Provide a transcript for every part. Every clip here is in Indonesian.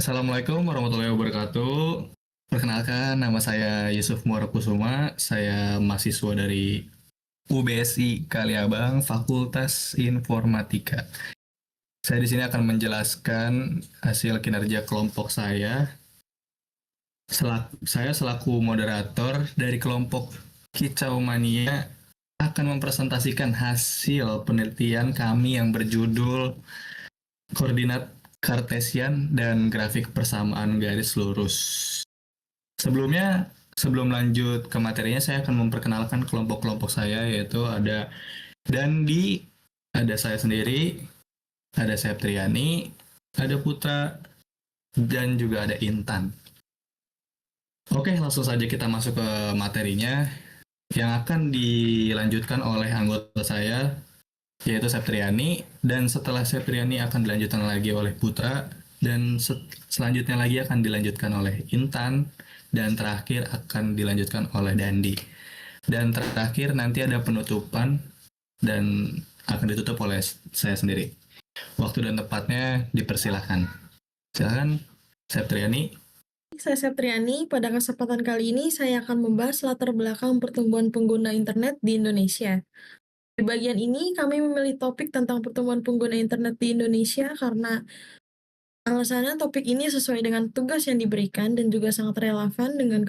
Assalamualaikum warahmatullahi wabarakatuh. Perkenalkan, nama saya Yusuf Muarakusuma. Saya mahasiswa dari UBSI Kaliabang, Fakultas Informatika. Saya di sini akan menjelaskan hasil kinerja kelompok saya. Saya selaku moderator dari kelompok Kicau Mania akan mempresentasikan hasil penelitian kami yang berjudul koordinat Kartesian dan grafik persamaan garis lurus. Sebelumnya, sebelum lanjut ke materinya, saya akan memperkenalkan kelompok-kelompok saya, yaitu ada Dandi, ada saya sendiri, ada Septriani, ada Putra, dan juga ada Intan. Oke, langsung saja kita masuk ke materinya yang akan dilanjutkan oleh anggota saya, yaitu Septriani, dan setelah Septriani akan dilanjutkan lagi oleh Putra, dan selanjutnya lagi akan dilanjutkan oleh Intan, dan terakhir akan dilanjutkan oleh Dandi. Dan terakhir nanti ada penutupan dan akan ditutup oleh saya sendiri. Waktu dan tempatnya dipersilahkan. Silakan, Septriani. Saya Septriani. Pada kesempatan kali ini saya akan membahas latar belakang pertumbuhan pengguna internet di Indonesia. Di bagian ini kami memilih topik tentang pertumbuhan pengguna internet di Indonesia karena alasannya topik ini sesuai dengan tugas yang diberikan dan juga sangat relevan dengan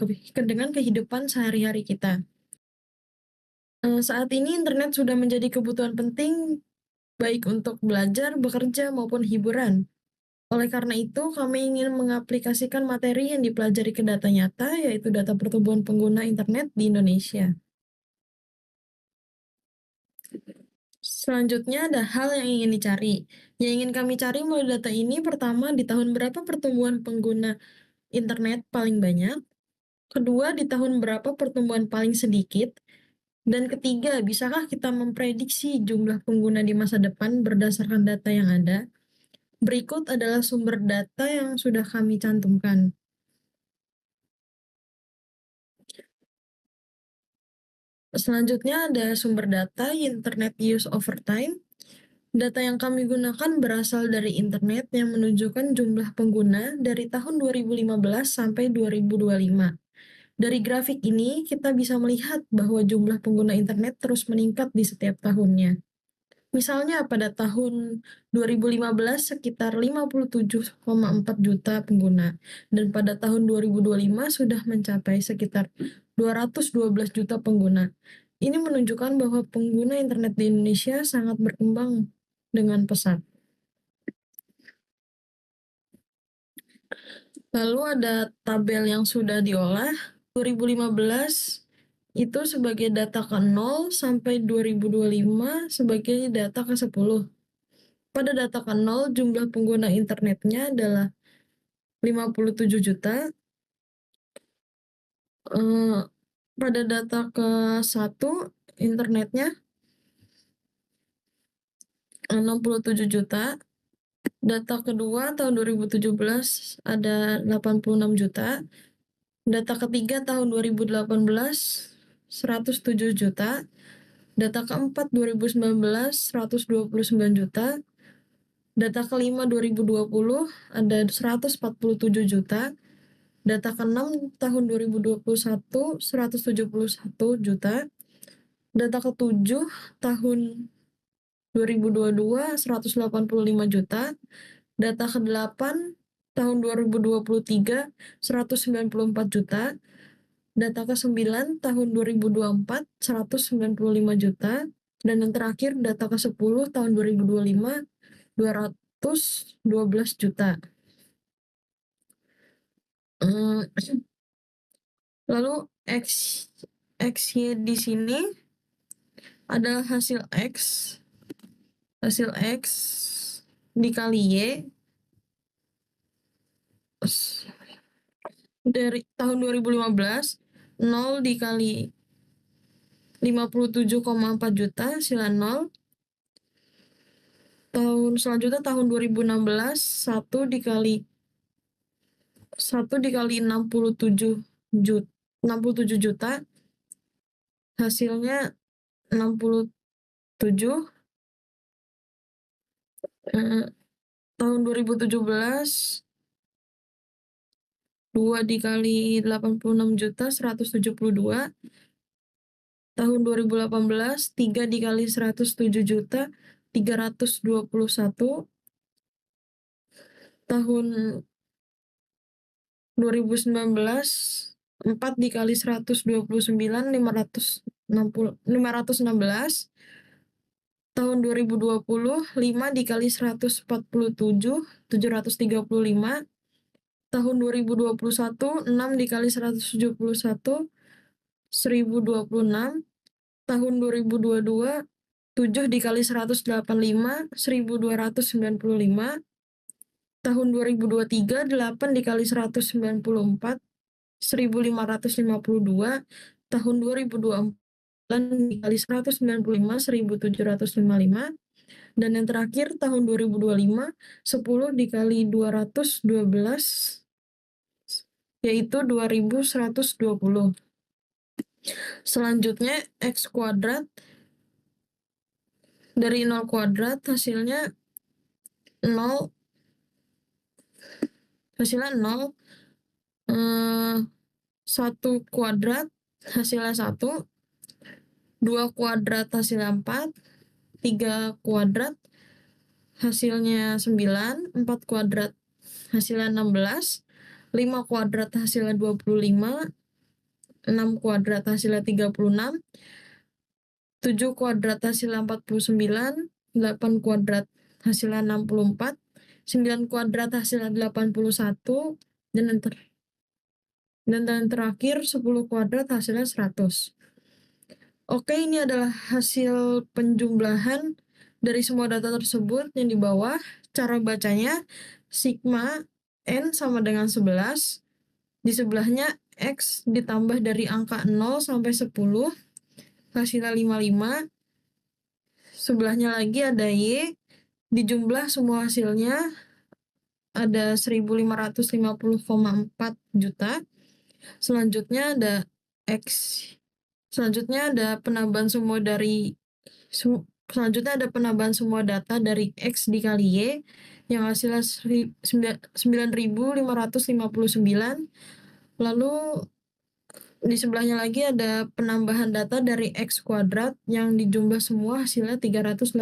kehidupan sehari-hari kita. Saat ini internet sudah menjadi kebutuhan penting baik untuk belajar, bekerja, maupun hiburan. Oleh karena itu, kami ingin mengaplikasikan materi yang dipelajari ke data nyata, yaitu data pertumbuhan pengguna internet di Indonesia. Selanjutnya ada hal yang ingin dicari. Yang ingin kami cari melalui data ini, pertama, di tahun berapa pertumbuhan pengguna internet paling banyak, kedua, di tahun berapa pertumbuhan paling sedikit, dan ketiga, bisakah kita memprediksi jumlah pengguna di masa depan berdasarkan data yang ada. Berikut adalah sumber data yang sudah kami cantumkan. Selanjutnya ada sumber data Internet Use Over Time. Data yang kami gunakan berasal dari internet yang menunjukkan jumlah pengguna dari tahun 2015 sampai 2025. Dari grafik ini, kita bisa melihat bahwa jumlah pengguna internet terus meningkat di setiap tahunnya. Misalnya pada tahun 2015 sekitar 57,4 juta pengguna, dan pada tahun 2025 sudah mencapai sekitar 212 juta pengguna. Ini menunjukkan bahwa pengguna internet di Indonesia sangat berkembang dengan pesat. Lalu ada tabel yang sudah diolah. 2015 itu sebagai data ke-0 sampai 2025 sebagai data ke-10. Pada data ke-0 jumlah pengguna internetnya adalah 57 juta. Pada data ke-1 internetnya 67 juta. Data kedua tahun 2017 ada 86 juta. Data ketiga tahun 2018 107 juta. Data keempat 2019 129 juta. Data kelima 2020 ada 147 juta. Data ke-6 tahun 2021 171 juta. Data ke-7 tahun 2022 185 juta. Data ke-8 tahun 2023 194 juta. Data ke-9 tahun 2024 195 juta. Dan yang terakhir data ke-10 tahun 2025 212 juta. Lalu X di sini adalah hasil X dikali Y dari tahun 2015, 0 dikali 57,4 juta hasilnya 0. Tahun selanjutnya tahun 2016, 1 dikali 67 juta hasilnya 67. Tahun 2017 2 dikali 86 juta 172. Tahun 2018, 3 dikali 107 juta 321. Tahun 2019, 4 dikali 129 516. Tahun 2020, 5 dikali 147 735. Tahun 2021, 6 dikali 171 1026. Tahun 2022, 7 dikali 185 1295. Tahun 2023, 8 dikali 194 1552. Tahun 2024, 9 dikali 195 1755. Dan yang terakhir tahun 2025, 10 dikali 212 yaitu 2120. Selanjutnya X kuadrat. Dari 0 kuadrat hasilnya 0. Hasilnya 0. 1 kuadrat hasilnya 1. 2 kuadrat hasilnya 4. 3 kuadrat hasilnya 9. 4 kuadrat hasilnya 16. 5 kuadrat hasilnya 25. 6 kuadrat hasilnya 36. 7 kuadrat hasilnya 49. 8 kuadrat hasilnya 64. 9 kuadrat hasilnya 81. Dan yang terakhir 10 kuadrat hasilnya 100. Oke, ini adalah hasil penjumlahan dari semua data tersebut yang di bawah. Cara bacanya, sigma N sama dengan 11. Di sebelahnya X ditambah dari angka 0 sampai 10, hasilnya 55. Sebelahnya lagi ada Y, dijumlah semua hasilnya ada 1.550,4 juta. Selanjutnya ada X. Selanjutnya ada penambahan semua data dari X dikali Y yang hasilnya 9.559. Lalu di sebelahnya lagi ada penambahan data dari X kuadrat yang dijumlah semua hasilnya 385.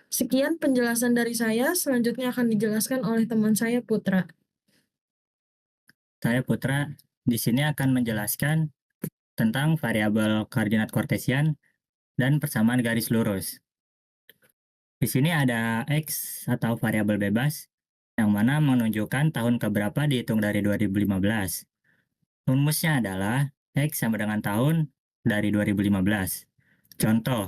Sekian penjelasan dari saya, selanjutnya akan dijelaskan oleh teman saya Putra. Saya Putra di sini akan menjelaskan tentang variabel koordinat kartesian dan persamaan garis lurus. Di sini ada X atau variabel bebas yang mana menunjukkan tahun keberapa dihitung dari 2015. Rumusnya adalah X sama dengan tahun dari 2015. Contoh,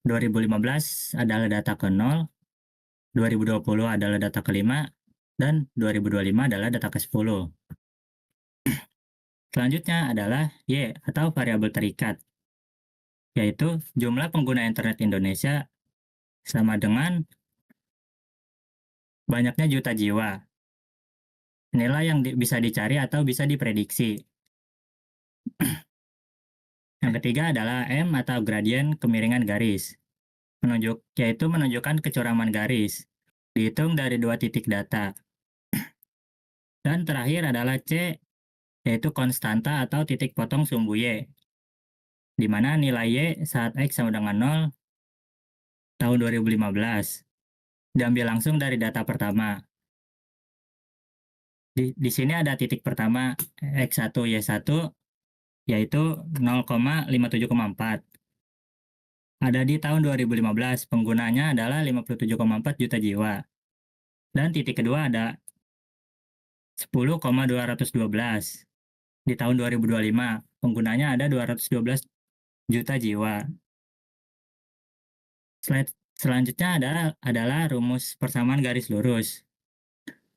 2015 adalah data ke-0, 2020 adalah data ke-5, dan 2025 adalah data ke-10. Selanjutnya adalah Y atau variabel terikat, yaitu jumlah pengguna internet Indonesia sama dengan banyaknya juta jiwa. Inilah yang bisa dicari atau bisa diprediksi. Yang ketiga adalah M atau gradien kemiringan garis, yaitu menunjukkan kecuraman garis, dihitung dari 2 titik data. Dan terakhir adalah C, yaitu konstanta atau titik potong sumbu Y, di mana nilai Y saat X sama dengan 0 tahun 2015 diambil langsung dari data pertama. Di sini ada titik pertama X1 Y1 yaitu 0,57,4. Ada di tahun 2015, penggunanya adalah 57,4 juta jiwa. Dan titik kedua ada 10,212. Di tahun 2025, penggunanya ada 212 juta jiwa. Slide selanjutnya adalah rumus persamaan garis lurus.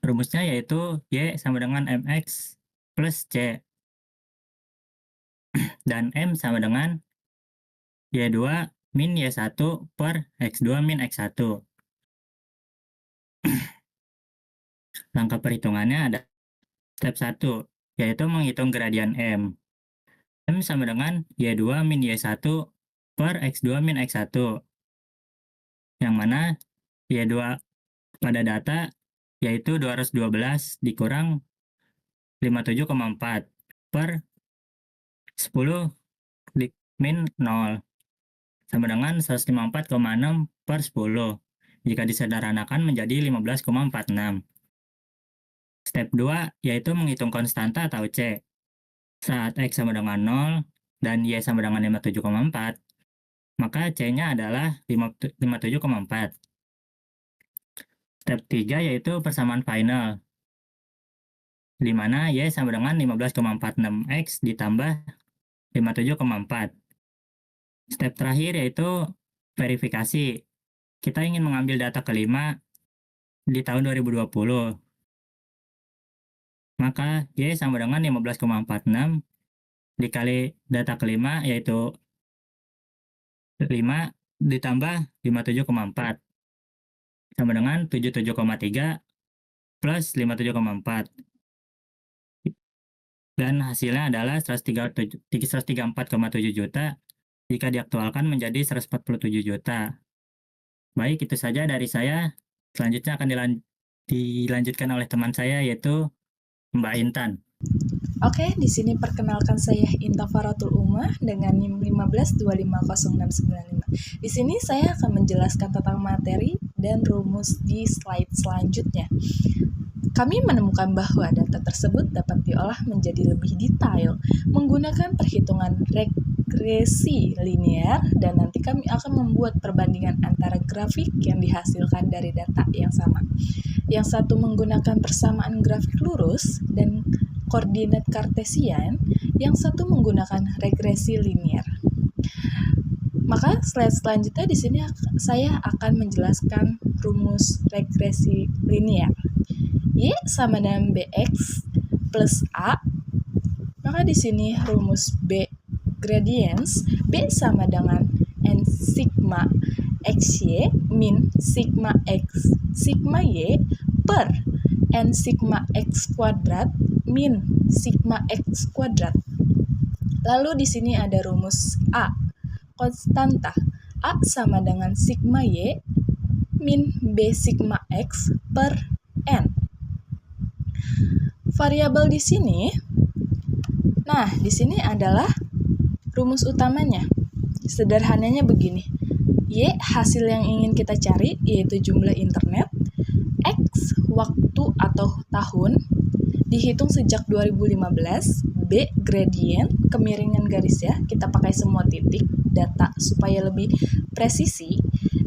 Rumusnya yaitu Y sama dengan MX plus C. Dan M sama dengan Y2 min Y1 per X2 min X1. Langkah perhitungannya ada step 1, yaitu menghitung gradian M. M sama dengan Y2 min Y1 per X2 min X1. Yang mana Y2 pada data yaitu 212 dikurang 57,4 per 10 min 0 sama dengan 154,6 per 10. Jika disederhanakan menjadi 15,46. Step 2 yaitu menghitung konstanta atau C. Saat X sama dengan 0 dan Y sama dengan 57,4, maka C-nya adalah 57,4. Step 3 yaitu persamaan final, di mana Y sama dengan 15,46X ditambah 57,4. Step terakhir yaitu verifikasi. Kita ingin mengambil data kelima di tahun 2020. Maka Y sama dengan 15,46 dikali data kelima yaitu 5 ditambah 57,4 sama dengan 77,3 plus 57,4. Dan hasilnya adalah 134,7 juta jika diaktualkan menjadi 147 juta. Baik, itu saja dari saya. Selanjutnya akan dilanjutkan oleh teman saya yaitu Mbak Intan. Oke, di sini perkenalkan saya Inta Faratul Umah dengan NIM 15250695. Di sini saya akan menjelaskan tentang materi dan rumus di slide selanjutnya. Kami menemukan bahwa data tersebut dapat diolah menjadi lebih detail menggunakan perhitungan regresi linear, dan nanti kami akan membuat perbandingan antara grafik yang dihasilkan dari data yang sama. Yang satu menggunakan persamaan grafik lurus dan koordinat kartesian, yang satu menggunakan regresi linear. Maka slide selanjutnya di sini saya akan menjelaskan rumus regresi linear. Y sama dengan BX plus A. Maka di sini rumus B gradients, B sama dengan N sigma XY min sigma X sigma Y per N sigma X kuadrat min sigma X kuadrat. Lalu di sini ada rumus A, konstanta. A sama dengan sigma Y min B sigma X per N. Variabel di sini, nah di sini adalah rumus utamanya. Sederhananya begini, Y hasil yang ingin kita cari yaitu jumlah internet, X waktu atau tahun, dihitung sejak 2015, B gradient, kemiringan garis ya, kita pakai semua titik, data supaya lebih presisi,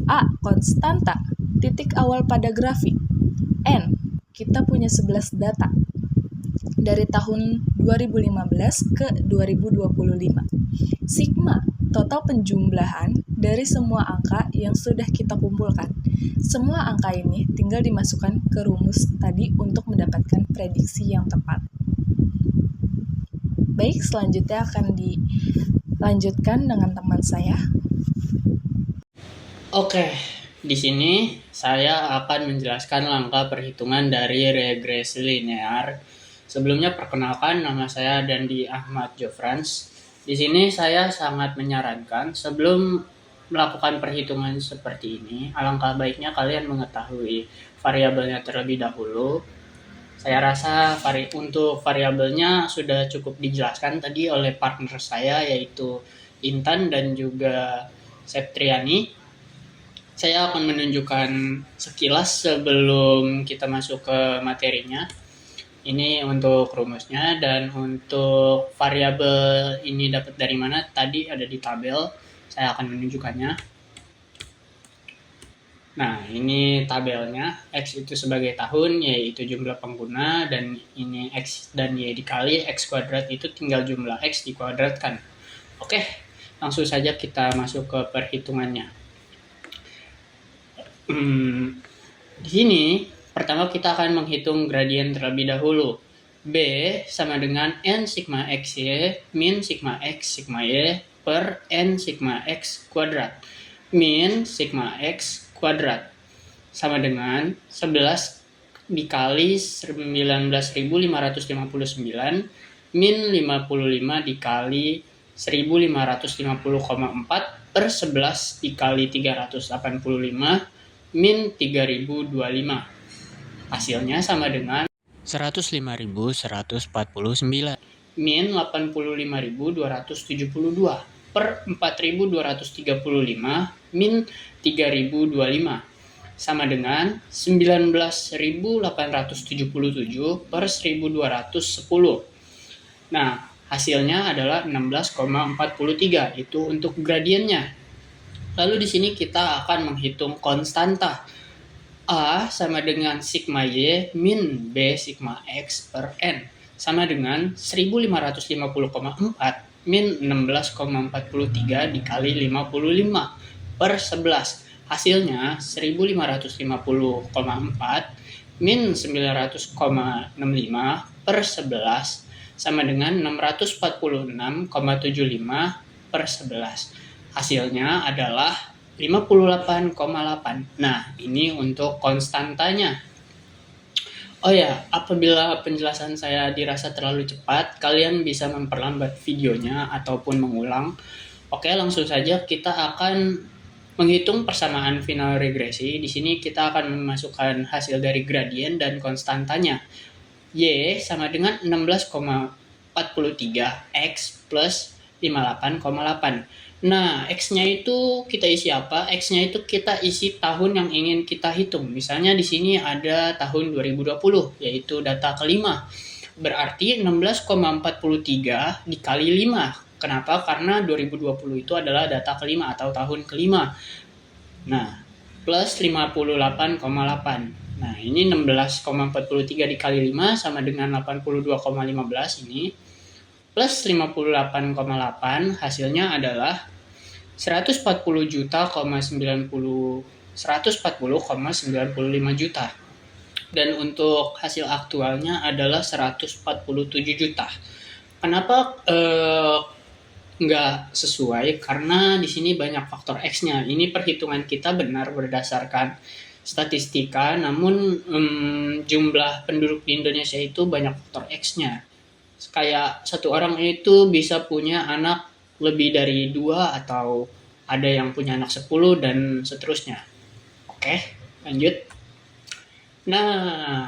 A konstanta, titik awal pada grafik, N, kita punya 11 data, dari tahun 2015 ke 2025. Sigma, total penjumlahan dari semua angka yang sudah kita kumpulkan. Semua angka ini tinggal dimasukkan ke rumus tadi untuk mendapatkan prediksi yang tepat. Baik, selanjutnya akan dilanjutkan dengan teman saya. Oke, di sini saya akan menjelaskan langkah perhitungan dari regresi linear. Sebelumnya perkenalkan, nama saya Dandi Ahmad Jofrans. Di sini saya sangat menyarankan sebelum melakukan perhitungan seperti ini, alangkah baiknya kalian mengetahui variabelnya terlebih dahulu. Saya rasa untuk variabelnya sudah cukup dijelaskan tadi oleh partner saya yaitu Intan dan juga Septriani. Saya akan menunjukkan sekilas sebelum kita masuk ke materinya. Ini untuk rumusnya, dan untuk variabel ini dapat dari mana tadi ada di tabel. Saya akan menunjukkannya. Nah, ini tabelnya. X itu sebagai tahun, Y itu jumlah pengguna, dan ini X dan Y dikali X kuadrat itu tinggal jumlah X dikuadratkan. Oke, langsung saja kita masuk ke perhitungannya. Di sini pertama kita akan menghitung gradien terlebih dahulu. B sama dengan N sigma XY min sigma X sigma Y per N sigma X kuadrat min sigma X kuadrat sama dengan 11 dikali 19.559 min 55 dikali 1.550,4 per 11 dikali 385 min 3025. Hasilnya sama dengan 105.149, min 85.272 per 4.235 min 3.025 sama dengan 19.877 per 1.210. Nah, hasilnya adalah 16,43, itu untuk gradiennya. Lalu di sini kita akan menghitung konstanta. A sama dengan sigma Y min B sigma X per N sama dengan 1550,4 min 16,43 dikali 55 per 11. Hasilnya 1550,4 min 900,65 per 11 sama dengan 646,75 per 11. Hasilnya adalah 58,8. Nah, ini untuk konstantanya. Oh ya, apabila penjelasan saya dirasa terlalu cepat, kalian bisa memperlambat videonya ataupun mengulang. Oke, langsung saja kita akan menghitung persamaan final regresi. Di sini kita akan memasukkan hasil dari gradien dan konstantanya. Y sama dengan 16,43 X plus 58,8. Nah, X-nya itu kita isi apa? X-nya itu kita isi tahun yang ingin kita hitung. Misalnya di sini ada tahun 2020, yaitu data kelima. Berarti 16,43 dikali 5. Kenapa? Karena 2020 itu adalah data kelima atau tahun kelima. Nah, plus 58,8. Nah, ini 16,43 dikali 5 sama dengan 82,15 ini. Plus 58,8 hasilnya adalah 140,95 juta. Dan untuk hasil aktualnya adalah 147 juta. Kenapa nggak sesuai? Karena di sini banyak faktor X-nya. Ini perhitungan kita benar berdasarkan statistika, namun jumlah penduduk di Indonesia itu banyak faktor X-nya. Kayak satu orang itu bisa punya anak lebih dari 2 atau ada yang punya anak 10 dan seterusnya. Oke, lanjut. Nah,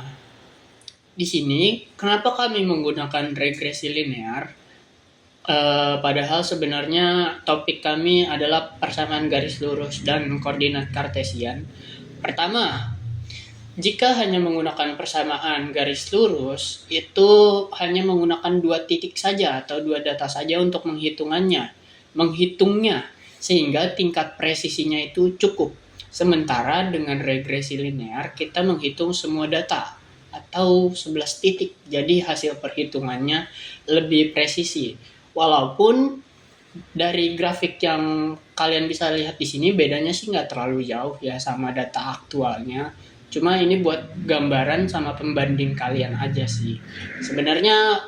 di sini kenapa kami menggunakan regresi linear? Padahal sebenarnya topik kami adalah persamaan garis lurus dan koordinat kartesian. Pertama, jika hanya menggunakan persamaan garis lurus, itu hanya menggunakan 2 titik saja atau 2 data saja untuk menghitungnya, sehingga tingkat presisinya itu cukup. Sementara dengan regresi linear, kita menghitung semua data atau 11 titik, jadi hasil perhitungannya lebih presisi. Walaupun dari grafik yang kalian bisa lihat di sini bedanya sih nggak terlalu jauh ya sama data aktualnya. Cuma ini buat gambaran sama pembanding kalian aja sih. Sebenarnya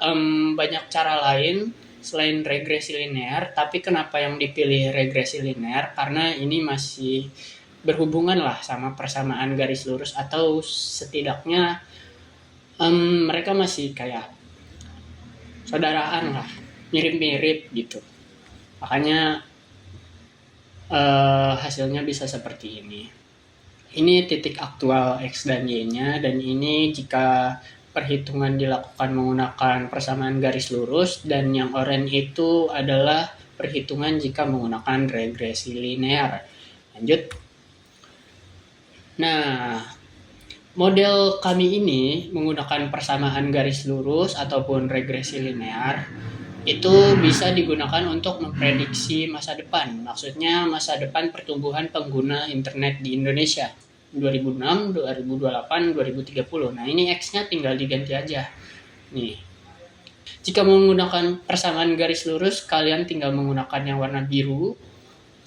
banyak cara lain selain regresi linear, tapi kenapa yang dipilih regresi linear? Karena ini masih berhubungan lah sama persamaan garis lurus, atau setidaknya mereka masih kayak saudaraan lah, mirip-mirip gitu. Makanya hasilnya bisa seperti ini. Ini titik aktual X dan Y-nya, dan ini jika perhitungan dilakukan menggunakan persamaan garis lurus, dan yang oranye itu adalah perhitungan jika menggunakan regresi linear. Lanjut. Nah, model kami ini menggunakan persamaan garis lurus ataupun regresi linear itu bisa digunakan untuk memprediksi masa depan. Maksudnya masa depan pertumbuhan pengguna internet di Indonesia 2006, 2028, 2030. Nah, ini X-nya tinggal diganti aja. Nih. Jika menggunakan persamaan garis lurus, kalian tinggal menggunakan yang warna biru.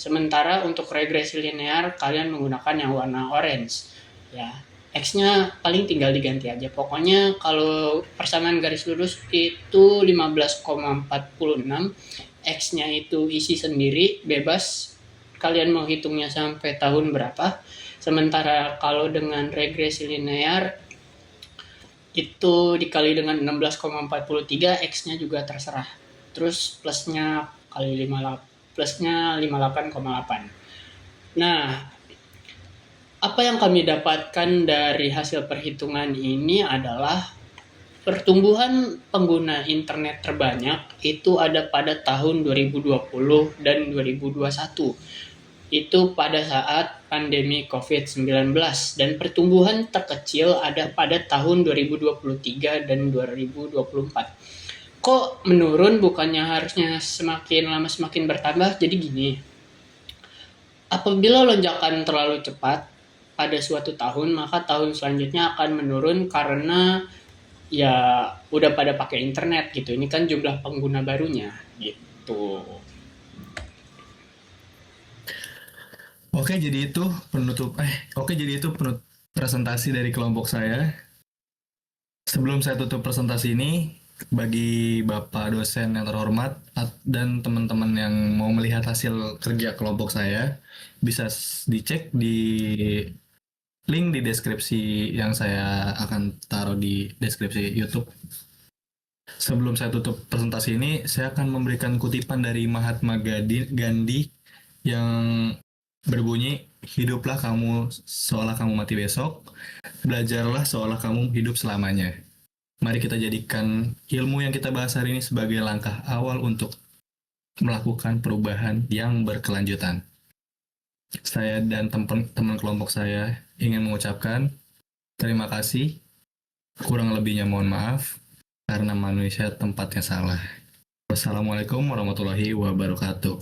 Sementara untuk regresi linear, kalian menggunakan yang warna orange. Ya, X-nya paling tinggal diganti aja. Pokoknya kalau persamaan garis lurus itu 15,46, X-nya itu isi sendiri, bebas. Kalian mau hitungnya sampai tahun berapa. Sementara kalau dengan regresi linear, itu dikali dengan 16,43, X-nya juga terserah. Terus plusnya kali 58,8. Nah, apa yang kami dapatkan dari hasil perhitungan ini adalah Pertumbuhan pengguna internet terbanyak itu ada pada tahun 2020 dan 2021. Itu pada saat pandemi COVID-19 dan pertumbuhan terkecil ada pada tahun 2023 dan 2024. Kok menurun bukannya harusnya semakin lama semakin bertambah? Jadi gini, apabila lonjakan terlalu cepat pada suatu tahun, maka tahun selanjutnya akan menurun karena ya udah pada pakai internet gitu. Ini kan jumlah pengguna barunya gitu. Oke, jadi itu penutup presentasi dari kelompok saya. Sebelum saya tutup presentasi ini, bagi Bapak dosen yang terhormat dan teman-teman yang mau melihat hasil kerja kelompok saya, bisa dicek di link di deskripsi yang saya akan taruh di deskripsi YouTube. Sebelum saya tutup presentasi ini, saya akan memberikan kutipan dari Mahatma Gandhi yang berbunyi, hiduplah kamu seolah kamu mati besok, belajarlah seolah kamu hidup selamanya. Mari kita jadikan ilmu yang kita bahas hari ini sebagai langkah awal untuk melakukan perubahan yang berkelanjutan. Saya dan teman kelompok saya ingin mengucapkan terima kasih. Kurang lebihnya mohon maaf, karena manusia tempatnya salah. Wassalamualaikum warahmatullahi wabarakatuh.